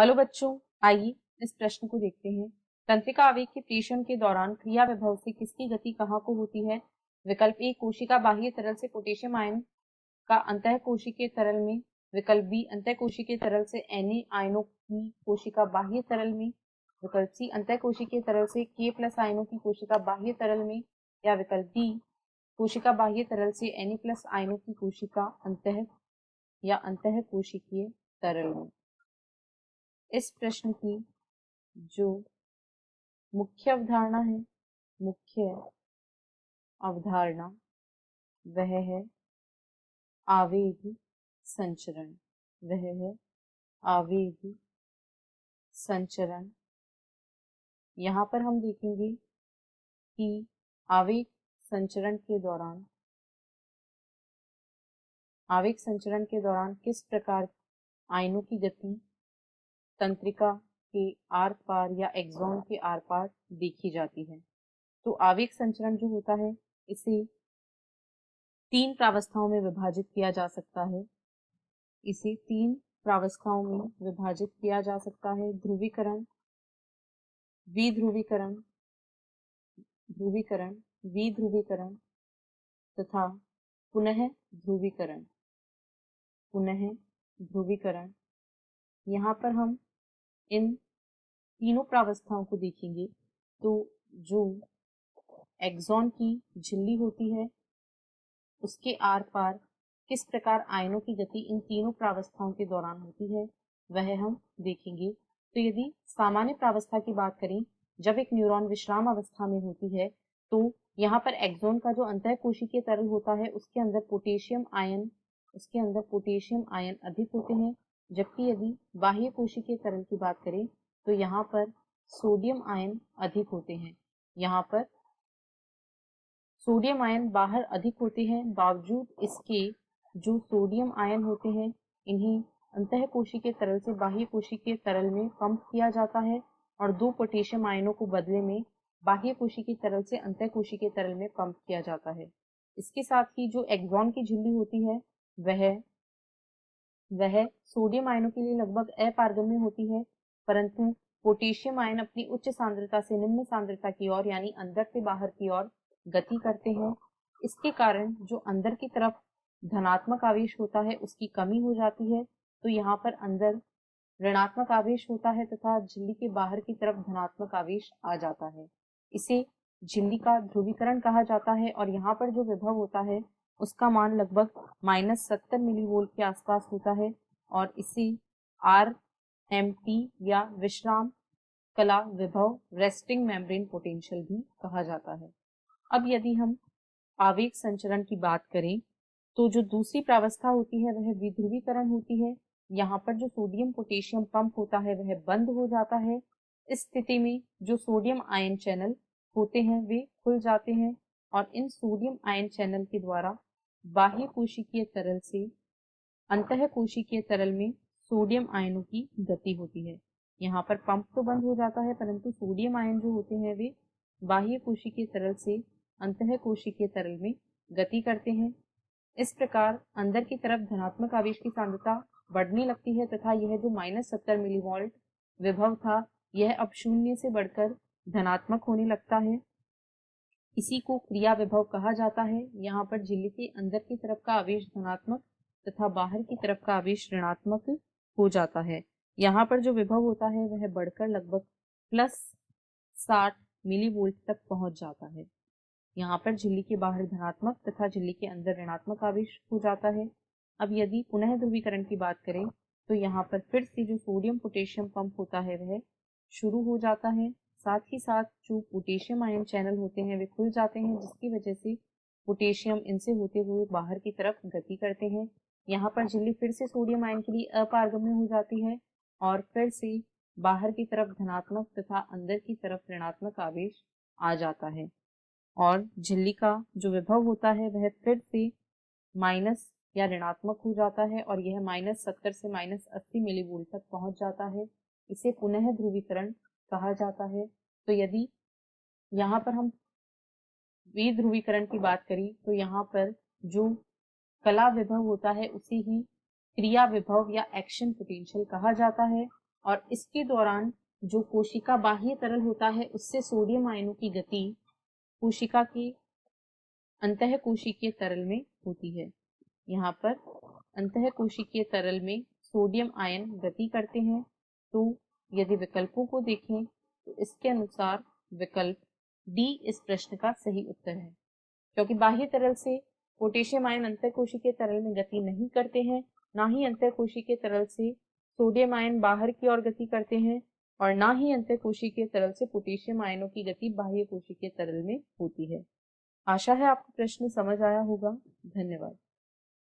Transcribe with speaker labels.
Speaker 1: Hello बच्चों, आइए इस प्रश्न को देखते हैं। तंत्रिका आवेग के प्रेषण के दौरान क्रिया विभव से किसकी गति कहाँ को होती है? विकल्प ए, कोशिका बाह्य तरल से पोटेशियम आयन का अंतः कोशिकीय तरल में। विकल्प बी, अंतः कोशिकीय तरल से Na आयनों की कोशिका बाह्य तरल में। विकल्प सी, अंतः कोशिकीय तरल से K+ आयनों की कोशिका बाह्य तरल में। या विकल्प डी, कोशिका बाह्य तरल से Na+ आयनों की कोशिका अंतः या अंतः कोशिकीय तरल में। इस प्रश्न की जो मुख्य अवधारणा है, मुख्य अवधारणा वह है आवेग संचरण। वह है आवेग संचरण। यहाँ पर हम देखेंगे कि आवेग संचरण के दौरान किस प्रकार आयनों की गति तंत्रिका के आर पार या एक्सॉन के आर पार देखी जाती है। तो आवेग संचरण जो होता है इसे 3 प्रावस्थाओं में विभाजित किया जा सकता है। इसे 3 प्रावस्थाओं में विभाजित किया जा सकता है। ध्रुवीकरण, विध्रुवीकरण, ध्रुवीकरण, विध्रुवीकरण तथा पुनः ध्रुवीकरण। पुनः ध्रुवीकरण। यहाँ पर हम इन तीनों प्रावस्थाओं को देखेंगे तो जो एक्सॉन की झिल्ली होती है उसके आर पार किस प्रकार आयनों की गति इन तीनों प्रावस्थाओं के दौरान होती है वह हम देखेंगे। तो यदि सामान्य प्रावस्था की बात करें, जब एक न्यूरॉन विश्राम अवस्था में होती है तो यहाँ पर एक्सॉन का जो अंतः कोशिकीय तरल होता है उसके अंदर पोटेशियम आयन अधिक होते हैं, जबकि यदि बाह्य कोशिकीय तरल की बात करें तो यहाँ पर सोडियम आयन अधिक होते हैं। यहाँ पर सोडियम आयन बाहर अधिक होते हैं, बावजूद इसके जो सोडियम आयन होते हैं इन्हें अंतः कोशिकीय तरल से बाह्य कोशिकीय तरल में पंप किया जाता है और 2 पोटेशियम आयनों को बदले में बाह्य कोशिकीय तरल से अंतः कोशिकीय तरल में पंप किया जाता है। इसके साथ ही जो एक्सॉन की झिल्ली होती है वह सोडियम आयनों के लिए लगभग अपारगम्य होती है, परंतु पोटेशियम आयन अपनी उच्च सांद्रता से निम्न सांद्रता की ओर यानी अंदर से बाहर की ओर गति करते हैं। इसके कारण जो अंदर की तरफ धनात्मक आवेश होता है उसकी कमी हो जाती है। तो यहाँ पर अंदर ऋणात्मक आवेश होता है तथा झिल्ली के बाहर की तरफ धनात्मक आवेश आ जाता है। इसे झिल्ली का ध्रुवीकरण कहा जाता है और यहाँ पर जो विभव होता है उसका मान लगभग -70 मिलीवोल्ट के आसपास होता है और इसे RMP या विश्राम कला विभव, रेस्टिंग मेम्ब्रेन पोटेंशियल भी कहा जाता है। अब यदि हम आवेग संचरण की बात करें तो जो दूसरी प्रावस्था होती है वह विध्रुवीकरण होती है। यहाँ पर जो सोडियम पोटेशियम पंप होता है वह बंद हो जाता है। इस स्थिति में जो सोडियम आयन चैनल होते हैं वे खुल जाते हैं और इन सोडियम आयन चैनल के द्वारा बाह्य कोशिकीय तरल से अंतः कोशिकीय तरल में सोडियम आयनों की गति होती है। यहाँ पर पंप तो बंद हो जाता है परंतु सोडियम आयन जो होते हैं वे बाह्य कोशिकीय तरल से अंतः कोशिकीय तरल में गति करते हैं। इस प्रकार अंदर की तरफ धनात्मक आवेश की सांद्रता बढ़ने लगती है तथा यह जो -70 मिलीवोल्ट विभव था यह अब 0 से बढ़कर धनात्मक होने लगता है। इसी को क्रिया विभव कहा जाता है। यहाँ पर झिल्ली के अंदर की तरफ का आवेश धनात्मक तथा बाहर की तरफ का आवेश ऋणात्मक हो जाता है। यहाँ पर जो विभव होता है वह बढ़कर लगभग +60 मिलीवोल्ट तक पहुंच जाता है। यहाँ पर झिल्ली के बाहर धनात्मक तथा झिल्ली के अंदर ऋणात्मक आवेश हो जाता है। अब यदि पुनः ध्रुवीकरण की बात करें तो यहाँ पर फिर से जो सोडियम पोटेशियम पंप होता है वह शुरू हो जाता है। साथ ही साथ जो पोटेशियम आयन चैनल होते हैं वे खुल जाते हैं, जिसकी वजह से पोटेशियम इनसे होते हुए बाहर की तरफ गति करते हैं। यहाँ पर झिल्ली फिर से सोडियम आयन के लिए अपारगम्य हो जाती है और फिर से बाहर की तरफ धनात्मक तथा अंदर की तरफ ऋणात्मक आवेश आ जाता है और झिल्ली का जो विभव होता है वह फिर से माइनस या ऋणात्मक हो जाता है और यह -70 से -80 मिलीवोल्ट तक पहुंच जाता है। इसे पुनः ध्रुवीकरण कहा जाता है। तो यदि यहाँ पर हम विध्रुवीकरण की बात करें तो यहाँ पर जो कला विभव होता है उसे ही क्रिया विभव या एक्शन पोटेंशियल कहा जाता है और इसके दौरान जो कोशिका बाह्य तरल होता है उससे सोडियम आयनों की गति कोशिका के अंतःकोशिकीय तरल में होती है। यहाँ पर अंतःकोशिकीय तरल में सोडियम आयन गति करते हैं। तो यदि विकल्पों को देखें तो इसके अनुसार विकल्प डी इस प्रश्न का सही उत्तर है, क्योंकि बाह्य तरल से पोटेशियम आयन अंतःकोशिकीय तरल में गति नहीं करते हैं, ना ही अंतःकोशिकीय तरल से सोडियम आयन बाहर की ओर गति करते हैं, और ना ही अंतःकोशिकीय तरल से पोटेशियम आयनों की गति बाह्य कोशिकीय तरल में होती है। आशा है आपको प्रश्न समझ आया होगा। धन्यवाद।